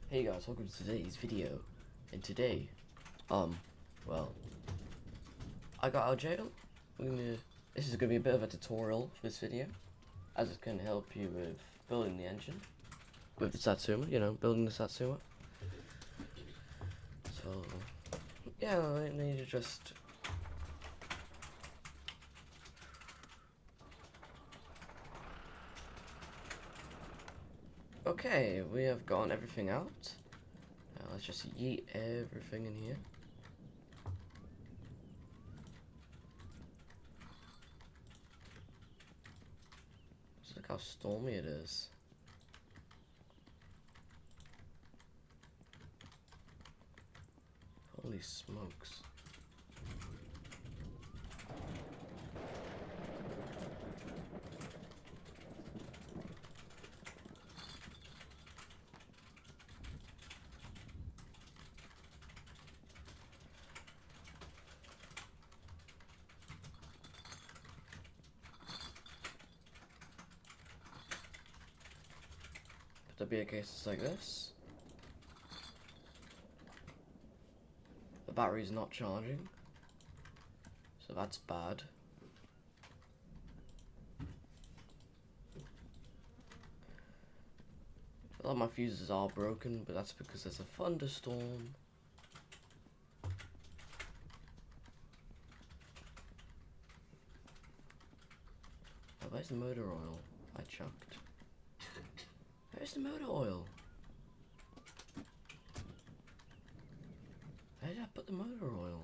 Hey guys, welcome to today's video. And today, well, I got out of jail. This is gonna be a bit of a tutorial for this video, as it can help you with building the engine with the Satsuma. Building the Satsuma. So, yeah, I need to just. Okay, we have gotten everything out. Now let's just yeet everything in here. Just look how stormy it is. Holy smokes. There'll be a case like this. The battery's not charging, so that's bad. A lot of my fuses are broken, but that's because there's a thunderstorm. Oh, where's the motor oil I chucked? Where's the motor oil? Where did I put the motor oil?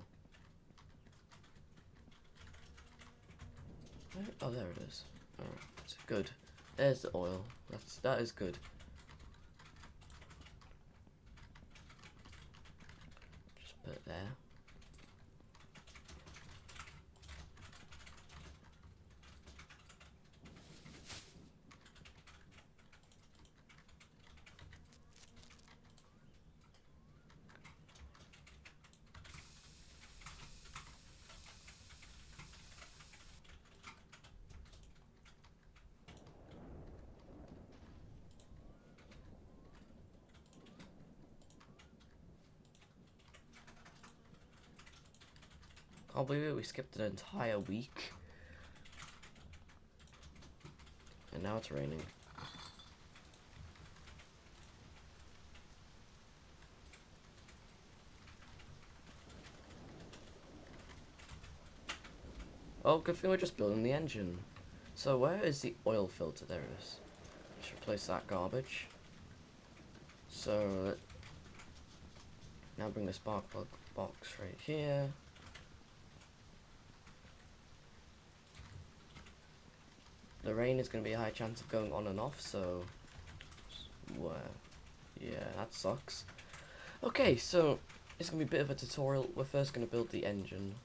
Oh, there it is. Alright, that's good. There's the oil. That is good. Just put it there. Can't believe it, we skipped an entire week. And now it's raining. Oh, good thing we're just building the engine. So where is the oil filter? There it is. Let's replace that garbage. So, now bring the spark plug box right here. The rain is going to be a high chance of going on and off, so yeah, that sucks. Okay, so it's going to be a bit of a tutorial. We're first going to build the engine.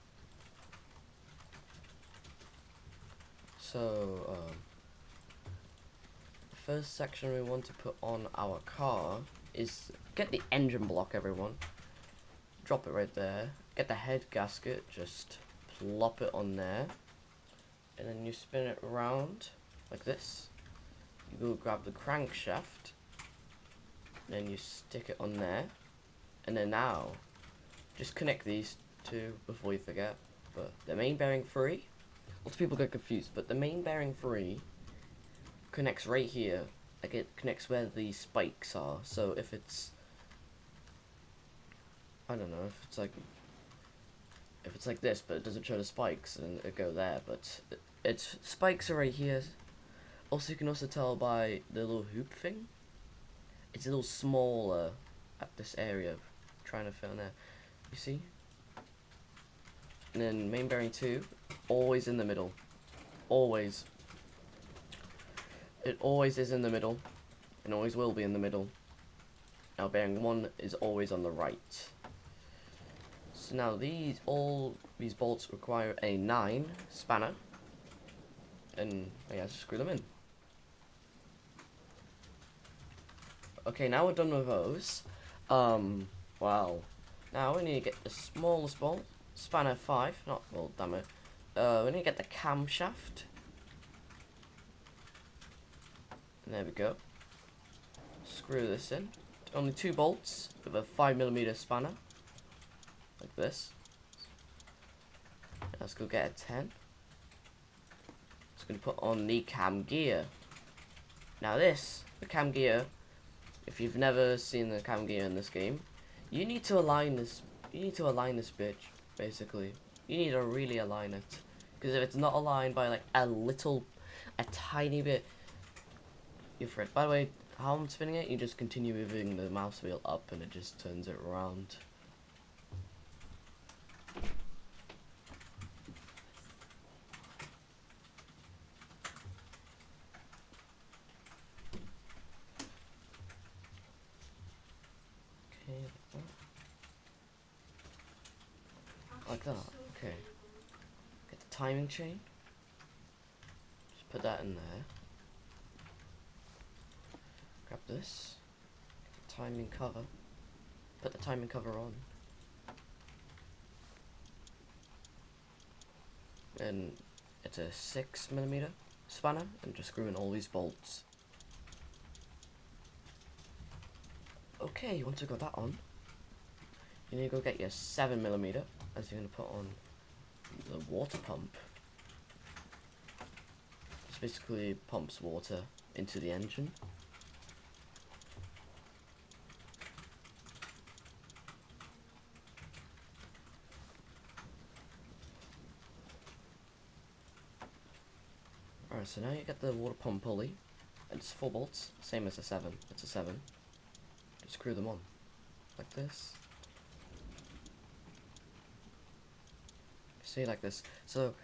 So, the first section we want to put on our car is get the engine block, everyone. Drop it right there. Get the head gasket, just plop it on there. And then you spin it around like this. You go grab the crankshaft, and then you stick it on there. And then now, just connect these two before you forget. But the main bearing 3, lots of people get confused, but the main bearing 3 connects right here. Like, it connects where the spikes are. So if it's, I don't know, if it's like this, but it doesn't show the spikes, and it go there. But its spikes are right here. Also, you can also tell by the little hoop thing. It's a little smaller at this area. I'm trying to fit in there. You see? And then main bearing 2, always in the middle. Always. It always is in the middle, and always will be in the middle. Now bearing 1 is always on the right. So now all these bolts require a 9 spanner, and yeah, just screw them in. Okay, now we're done with those. Wow. Now we need to get the smallest bolt, spanner 5. Not well, damn it. We need to get the camshaft. And there we go. Screw this in. only 2 bolts with a 5mm spanner, like this. Let's go get a 10. Just going to put on the cam gear. Now the cam gear, if you've never seen the cam gear in this game, you need to align this. You need to align this bitch, basically. You need to really align it, because if it's not aligned by like a tiny bit, you're fried. By the way, how I'm spinning it, you just continue moving the mouse wheel up, and it just turns it around. Like that. Okay. Get the timing chain. Just put that in there. Grab this. Get the timing cover. Put the timing cover on. And it's a 6mm spanner, and just screw in all these bolts. Okay, once you've got that on, you need to go get your 7mm, as you're going to put on the water pump. This basically pumps water into the engine. Alright, so now you get the water pump pulley, and it's 4 bolts, same as a 7. It's a 7. Just screw them on, like this. See, like this. So,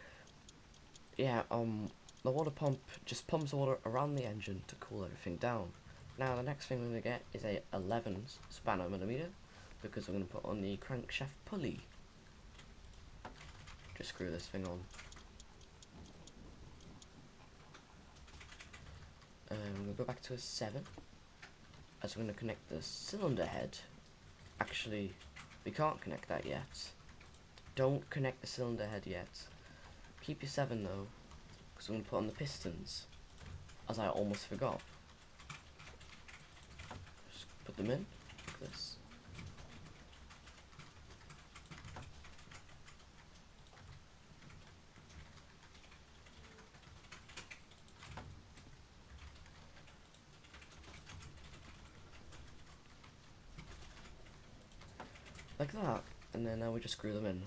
yeah, the water pump just pumps water around the engine to cool everything down. Now, the next thing we're going to get is a 11 spanner millimeter, because we're going to put on the crankshaft pulley. Just screw this thing on. We'll go back to a 7, as we're going to connect the cylinder head. Actually, we can't connect that yet. Don't connect the cylinder head yet. Keep your 7 though, because we're going to put on the pistons, as I almost forgot. Just put them in, like this. Like that, and then now we just screw them in.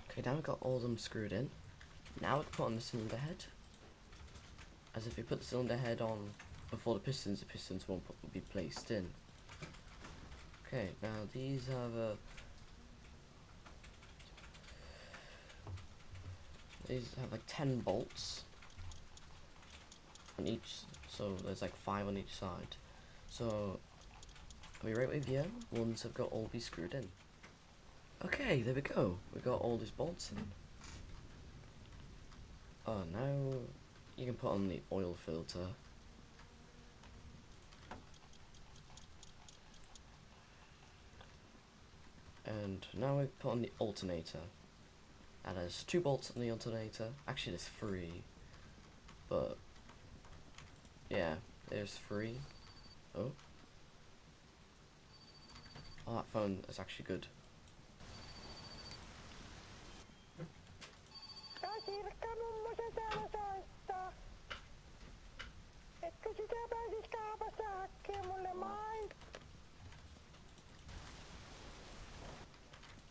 Okay, now we've got all of them screwed in. Now we can put on the cylinder head. As if we put the cylinder head on before the pistons won't be placed in. Okay, now these have like 10 bolts on each, so there's like 5 on each side. So I'll be right with you once I've got all these screwed in. Okay, there we go. We got all these bolts in. Oh, now you can put on the oil filter. And now we put on the alternator. And there's 2 bolts on the alternator. Actually, there's 3. But yeah, there's 3. Oh. Oh, that phone is actually good.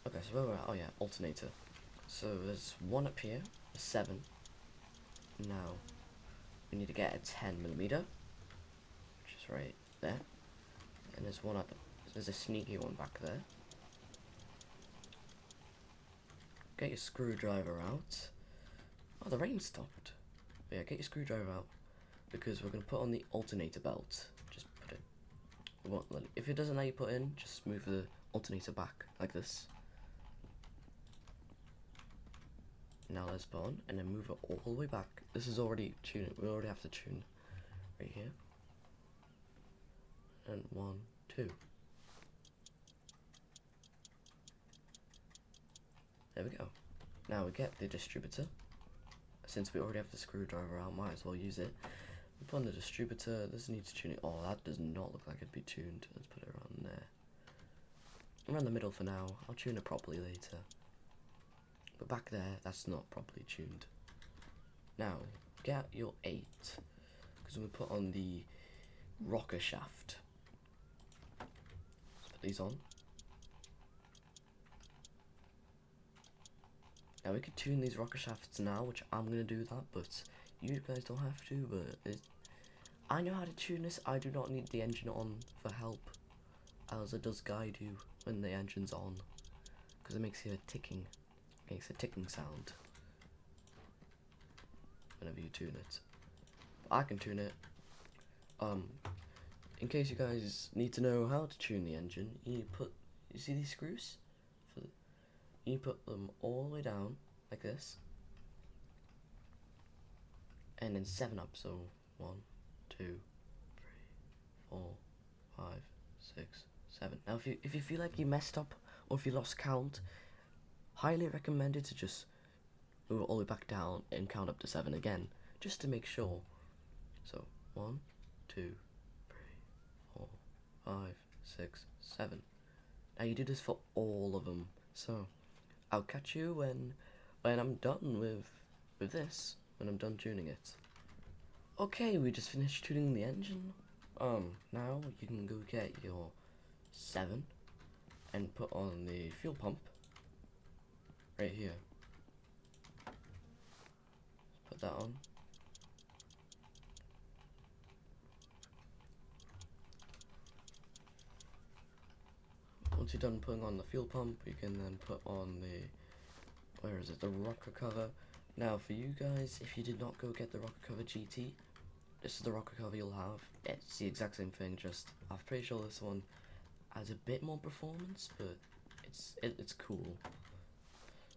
Okay, so where we're at, oh yeah, alternator. So there's 1 up here, a 7. Now, we need to get a 10mm, which is right there. And there's one at the, there's a sneaky one back there. Get your screwdriver out. Oh, the rain stopped. But yeah, get your screwdriver out, because we're going to put on the alternator belt. Just put it. If it doesn't let you put in, just move the alternator back, like this. Now let's put on, and then move it all the way back. This is already tuned. We already have to tune right here. And 1, 2. There we go. Now we get the distributor. Since we already have the screwdriver out, might as well use it. We put on the distributor. This needs tuning. Oh, that does not look like it'd be tuned. Let's put it around there. Around the middle for now. I'll tune it properly later. But back there, that's not properly tuned. Now, get out your 8, because we'll put on the rocker shaft. Let's put these on. Now we could tune these rocker shafts now, which I'm going to do that, but you guys don't have to, but I know how to tune this. I do not need the engine on for help, as it does guide you when the engine's on, because it makes a ticking sound whenever you tune it. But I can tune it. In case you guys need to know how to tune the engine, you see these screws? You put them all the way down like this, and then 7 up. So 1, 2, 3, 4, 5, 6, 7. Now, if you feel like you messed up or if you lost count, highly recommended to just move it all the way back down and count up to 7 again, just to make sure. So 1, 2, 3, 4, 5, 6, 7. Now you do this for all of them. So I'll catch you when I'm done with this, when I'm done tuning it. Okay, we just finished tuning the engine. Now you can go get your 7 and put on the fuel pump right here. Put that on. Once you're done putting on the fuel pump, you can then put on the rocker cover. Now for you guys, if you did not go get the rocker cover GT, this is the rocker cover you'll have. It's the exact same thing, just I'm pretty sure this one has a bit more performance, but it's cool.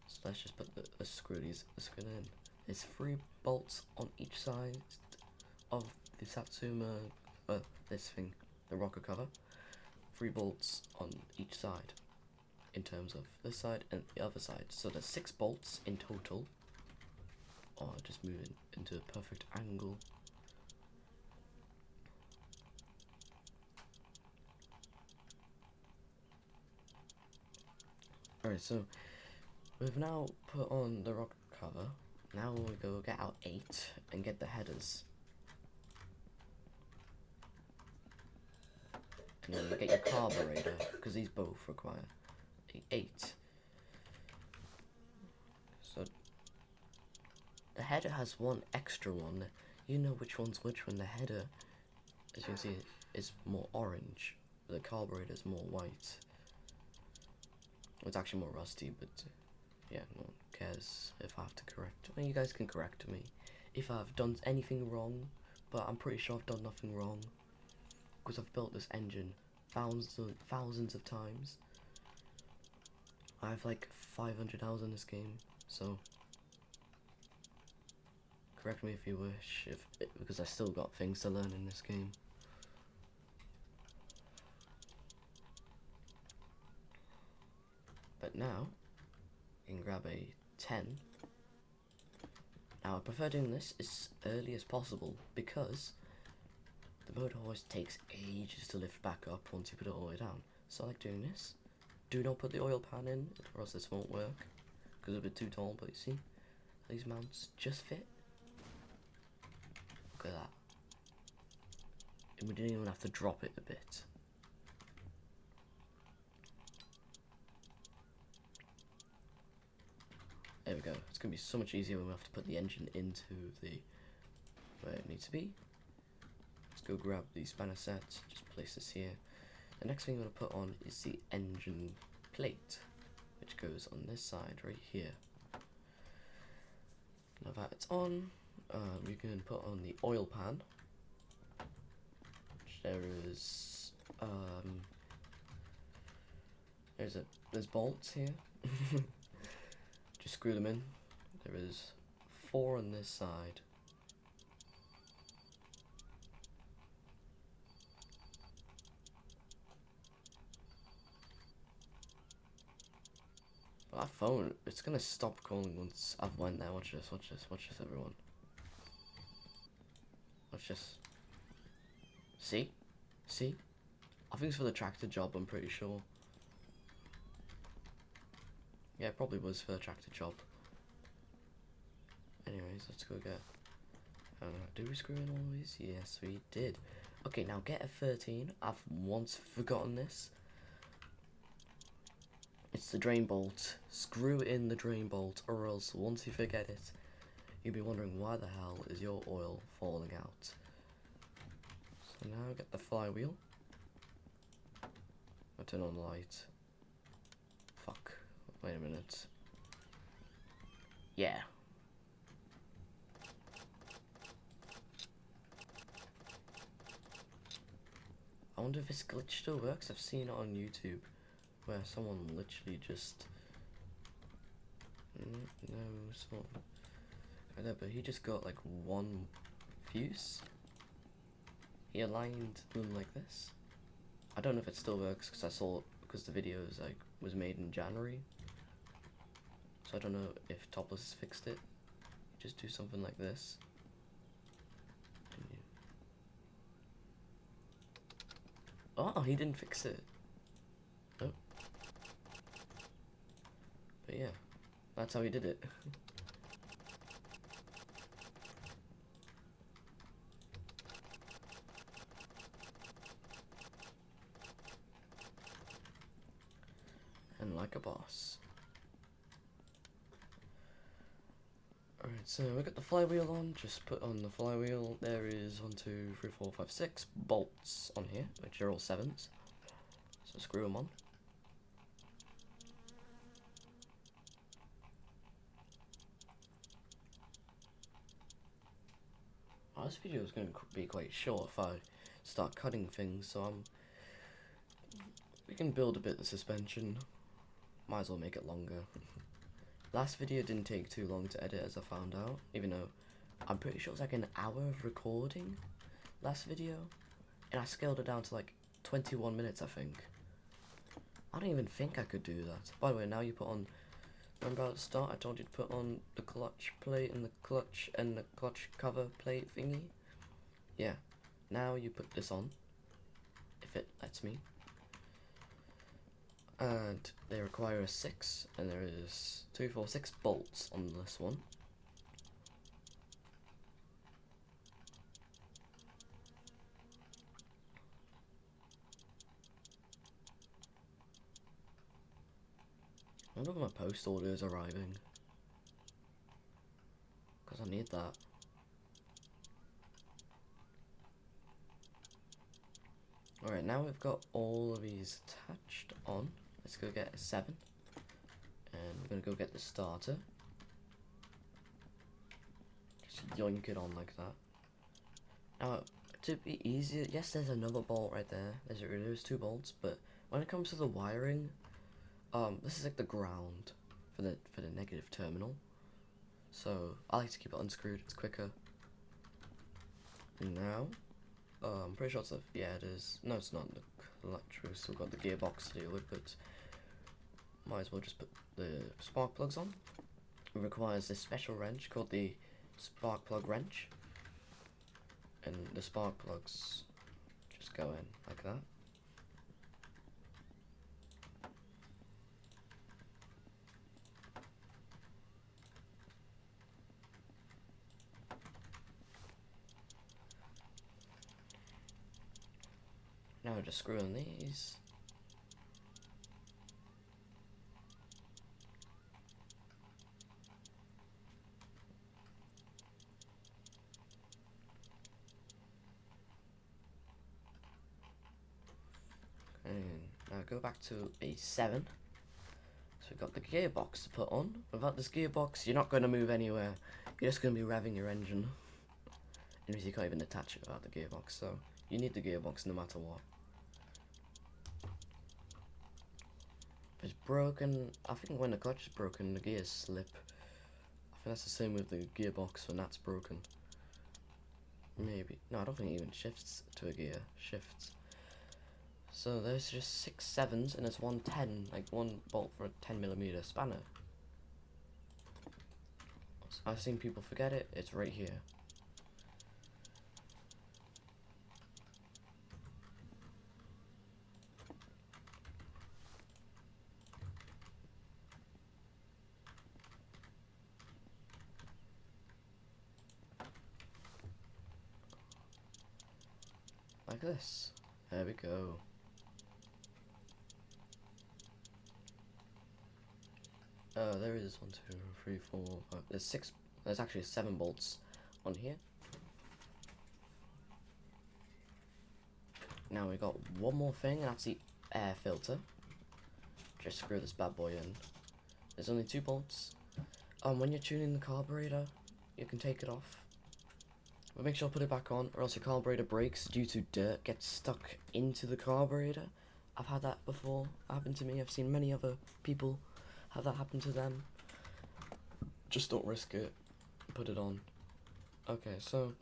So let's just put the screw in. There's 3 bolts on each side of the Satsuma, this thing, the rocker cover. 3 bolts on each side, in terms of this side and the other side. So there's 6 bolts in total. Oh, just moving into a perfect angle. Alright, so we've now put on the rocker cover. Now we go get our 8 and get the headers. And then get your carburetor, because these both require 8. So the header has one extra one. You know which one's which when the header, as you can see, is more orange. The carburetor is more white. It's actually more rusty, but yeah, no one cares if I have to correct. Well, you guys can correct me if I've done anything wrong, but I'm pretty sure I've done nothing wrong, because I've built this engine thousands of times. I have like 500 hours in this game, so correct me if you wish, because I still got things to learn in this game. But now you can grab a 10. Now I prefer doing this as early as possible, because the motor always takes ages to lift back up once you put it all the way down. So I like doing this. Do not put the oil pan in, or else this won't work, because it's a bit too tall. But you see, these mounts just fit. Look at that. And we didn't even have to drop it a bit. There we go. It's going to be so much easier when we have to put the engine into where it needs to be. Let's go grab the spanner set, just place this here. The next thing I'm going to put on is the engine plate, which goes on this side right here. Now that it's on, we can put on the oil pan, which there is, there's bolts here. Just screw them in. There is 4 on this side. But that phone, it's gonna stop calling once I've went there. Watch this, everyone. Watch this. See? I think it's for the tractor job, I'm pretty sure. Yeah, it probably was for the tractor job. Anyways, let's go get... did we screw in all these? Yes, we did. Okay, now get a 13. I've once forgotten this. It's the drain bolt. Screw in the drain bolt, or else once you forget it, you'll be wondering why the hell is your oil falling out. So now get the flywheel. I'll turn on the light. Fuck. Wait a minute. Yeah. I wonder if this glitch still works. I've seen it on YouTube where someone literally just... No, it's not... I know, but he just got like one fuse. He aligned them like this. I don't know if it still works because I saw it because the video is like was made in January. So I don't know if Topless fixed it. Just do something like this. Oh, he didn't fix it. Oh. But yeah, that's how he did it. And like a boss. Alright, so we got the flywheel on, just put on the flywheel. There is 1, 2, 3, 4, 5, 6 bolts on here, which are all 7s. So screw them on. Oh, this video is going to be quite short if I start cutting things, so we can build a bit of suspension. Might as well make it longer. Last video didn't take too long to edit, as I found out, even though I'm pretty sure it was like an hour of recording last video, and I scaled it down to like 21 minutes, I think. I don't even think I could do that. By the way, now you put on, remember at the start I told you to put on the clutch plate and the clutch cover plate thingy? Yeah, now you put this on, if it lets me. And they require a 6, and there is 2, 4, 6 bolts on this one. I wonder if my post order is arriving, because I need that. Alright, now we've got all of these attached on. Let's go get a 7. And we're going to go get the starter. Just yoink it on like that. Now, to be easier, yes, there's another bolt right there. There's 2 bolts, but when it comes to the wiring, this is like the ground for the negative terminal. So I like to keep it unscrewed. It's quicker. And now, I'm pretty sure it's yeah, it is. No, it's not the clutch. We've still got the gearbox to deal with, but might as well just put the spark plugs on. It requires this special wrench called the spark plug wrench, and the spark plugs just go in like that. Now just screw on these. And now go back to a 7. So we've got the gearbox to put on. Without this gearbox, you're not going to move anywhere. You're just going to be revving your engine. And you can't even attach it without the gearbox, so you need the gearbox no matter what. If it's broken, I think when the clutch is broken, the gears slip. I think that's the same with the gearbox when that's broken. Maybe. No, I don't think it even shifts to a gear. Shifts. So there's just 6 7s and there's 1 10, like 1 bolt for a 10mm spanner. I've seen people forget it, it's right here. like this. There we go. There is 1, 2, 3, 4, 5. There's 6. There's actually 7 bolts on here. Now we got one more thing, and that's the air filter. Just screw this bad boy in. There's only 2 bolts. When you're tuning the carburetor, you can take it off. But make sure to put it back on, or else your carburetor breaks due to dirt gets stuck into the carburetor. I've had that before happen to me. I've seen many other people have that happen to them. Just don't risk it. Put it on. Okay, so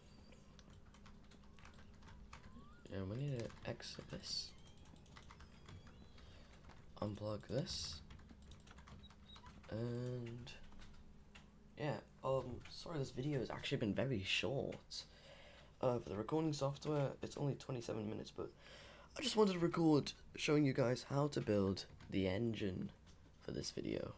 yeah, we need to exit this. Unplug this. And yeah, sorry this video has actually been very short. For the recording software, it's only 27 minutes, but I just wanted to record showing you guys how to build the engine for this video.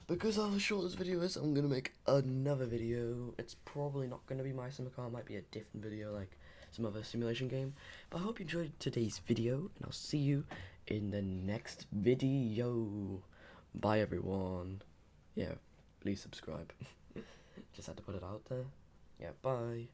Because how short this video is, I'm going to make another video. It's probably not going to be my sim car, it might be a different video, like some other simulation game. But I hope you enjoyed today's video, and I'll see you in the next video. Bye everyone. Yeah, please subscribe. Just had to put it out there. Yeah, bye.